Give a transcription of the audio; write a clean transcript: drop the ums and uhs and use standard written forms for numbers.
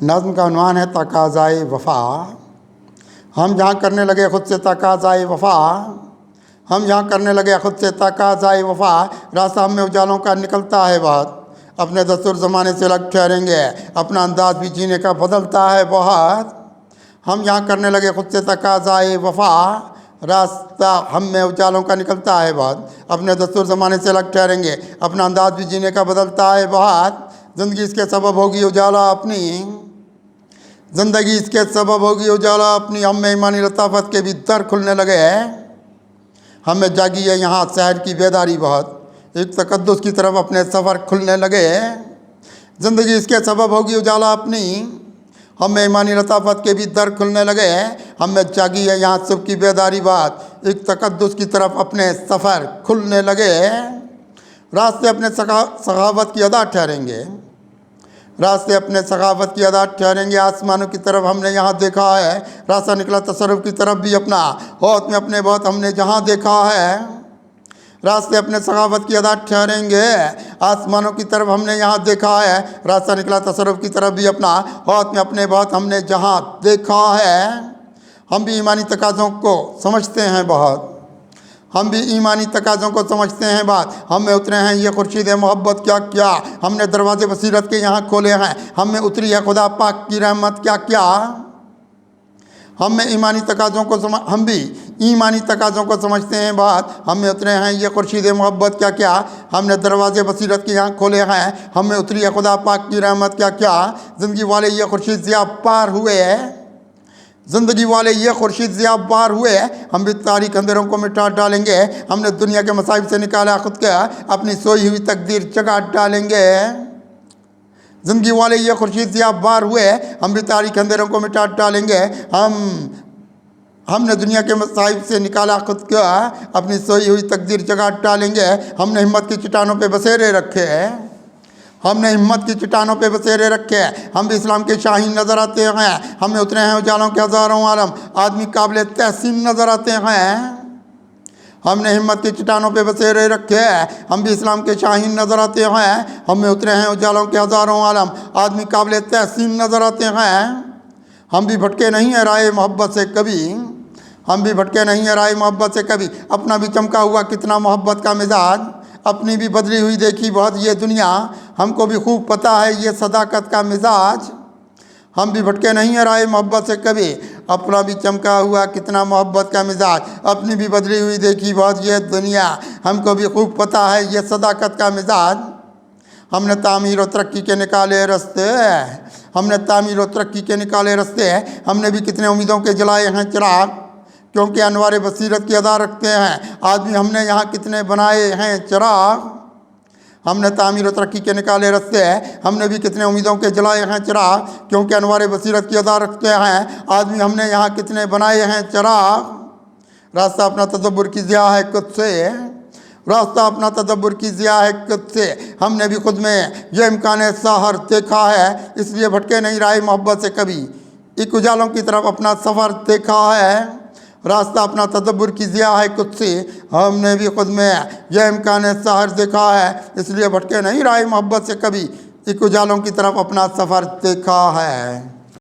नज़्म का उन्वान है तकाज़ाए वफ़ा। हम जहाँ करने लगे ख़ुद से तकाज़ाए वफ़ा, हम जहाँ करने लगे ख़ुद से तकाज़ाए वफ़ा, रास्ता हम में उजालों का निकलता है बहुत। अपने दस्तूर ज़माने से अलग ठहरेंगे, अपना अंदाज़ भी जीने का बदलता है बहुत। हम यहाँ करने लगे ख़ुद से तकाज़ाए वफ़ा, रास्ता हम में उजालों का निकलता है बहुत। अपने दस्तूर ज़माने से अलग ठहरेंगे, अपना अंदाज़ भी जीने का बदलता है बहुत। ज़िंदगी इसके सबब होगी उजाला अपनी, ज़िंदगी इसके सबब होगी उजाला अपनी। हम में ईमानी लताफ़त के भी दर खुलने लगे हैं, हमें जागी है यहाँ शहर की बेदारी बहुत। एक तकद्दुस की तरफ अपने सफ़र खुलने लगे हैं, ज़िंदगी इसके सबब होगी उजाला अपनी। हमें ईमानी लताफ़त के भी दर खुलने लगे हैं, हमें जागी है यहाँ सुबह की बेदारी बात। एक तकद्दुस की तरफ अपने सफ़र खुलने लगे हैं, रास्ते अपने सखावत की अदा ठहरेंगे, रास्ते अपने सखावत की अदा ठहरेंगे। आसमानों की तरफ हमने यहाँ देखा है, रास्ता निकला तसर्रुफ़ की तरफ भी अपना, होत में अपने बहुत हमने जहाँ देखा है। रास्ते अपने सखावत की अदा ठहरेंगे, आसमानों की तरफ हमने यहाँ देखा है, रास्ता निकला तसर्रुफ़ की तरफ भी अपना, होत में अपने बहुत हमने जहाँ देखा है। हम भी ईमानी तकाज़ों को समझते हैं बहुत, हम भी ईमानी तकाज़ों को समझते हैं बात। हम में उतरे हैं ये खुर्शीद मोहब्बत क्या क्या, हमने दरवाजे बसीरत के यहाँ खोले हैं, हम में उतरी है खुदा पाक की रहमत क्या क्या। हम में ईमानी तकाज़ों को हम भी ईमानी तकाज़ों को समझते हैं बात। हम में उतरे हैं ये खुर्शीद मोहब्बत क्या क्या, हमने दरवाजे बसीरत के यहाँ खोले हैं, हम में उतरी है खुदा पाक की रहमत क्या क्या। ज़िंदगी वाले ये खुर्शीद ज़िया पार हुए, ज़िंदगी वाले ये खुर्शीद ज़िया पार हुए, हम भी तारीख अंधेरों को मिटा डालेंगे। हमने दुनिया के मसाइब से निकाला खुद का, अपनी सोई हुई तकदीर जगा डालेंगे। ज़िंदगी वाले ये खुर्शीद ज़िया पार हुए, हम भी तारीख अंधेरों को मिटा डालेंगे। हमने दुनिया के मसाइब से निकाला खुद का, अपनी सोई हुई तकदीर जगा डालेंगे। हमने हिम्मत की चट्टानों पे बसेरे रखे हैं, हमने हिम्मत की चट्टानों पे बसेरे रखे हैं। हम भी इस्लाम के शाहीन नज़र आते हैं, हमें उतरे हैं उजालों के हज़ारों आलम, आदमी काबिल तहसीन नज़र आते हैं। हमने हिम्मत की चट्टानों पे बसेरे रखे हैं, हम भी इस्लाम के शाहीन नज़र आते हैं। हमें उतरे हैं उजालों के हज़ारों आलम, आदमी काबिल तहसीन नज़र आते हैं। हम भी भटके नहीं हैं राह मोहब्बत से कभी, हम भी भटके नहीं हैं राह मोहब्बत से कभी। अपना भी चमका हुआ कितना मोहब्बत का मिजाज, अपनी भी बदली हुई देखी बहुत ये दुनिया, हमको भी खूब पता है ये सदाकत का मिजाज। हम भी भटके नहीं हैं राह मोहब्बत से कभी, अपना भी चमका हुआ कितना मोहब्बत का मिजाज, अपनी भी बदली हुई देखी बहुत ये दुनिया, हमको भी खूब पता है ये सदाकत का मिजाज। हमने तामीर और तरक्की के निकाले रास्ते, हमने तामीर और तरक्की के निकाले रास्ते, हमने भी कितने उम्मीदों के जलाए हैं चिराग, क्योंकि अनवार बसीरत की अदा रखते हैं आदमी। हमने यहाँ कितने बनाए हैं चिराग, हमने तामीर और तरक्की के निकाले रास्ते, हमने भी कितने उम्मीदों के जलाए हैं चिराग, क्योंकि अनवार बसीरत की अदा रखते हैं आदमी। हमने यहाँ कितने बनाए हैं चिराग। रास्ता अपना तदब्बुर की ज़िया है खुद से, रास्ता अपना तदब्बुर की ज़िया है खुद से। हमने भी खुद में यह इम्कान साहर देखा है, इसलिए भटके नहीं राह मोहब्बत से कभी। एक उजालों की तरफ अपना सफ़र देखा है, रास्ता अपना तदब्बुर की ज़िया है खुद से। हमने भी खुद में यह इम्कान साहर देखा है, इसलिए भटके नहीं राह मोहब्बत से कभी। एक उजालों की तरफ अपना सफ़र देखा है।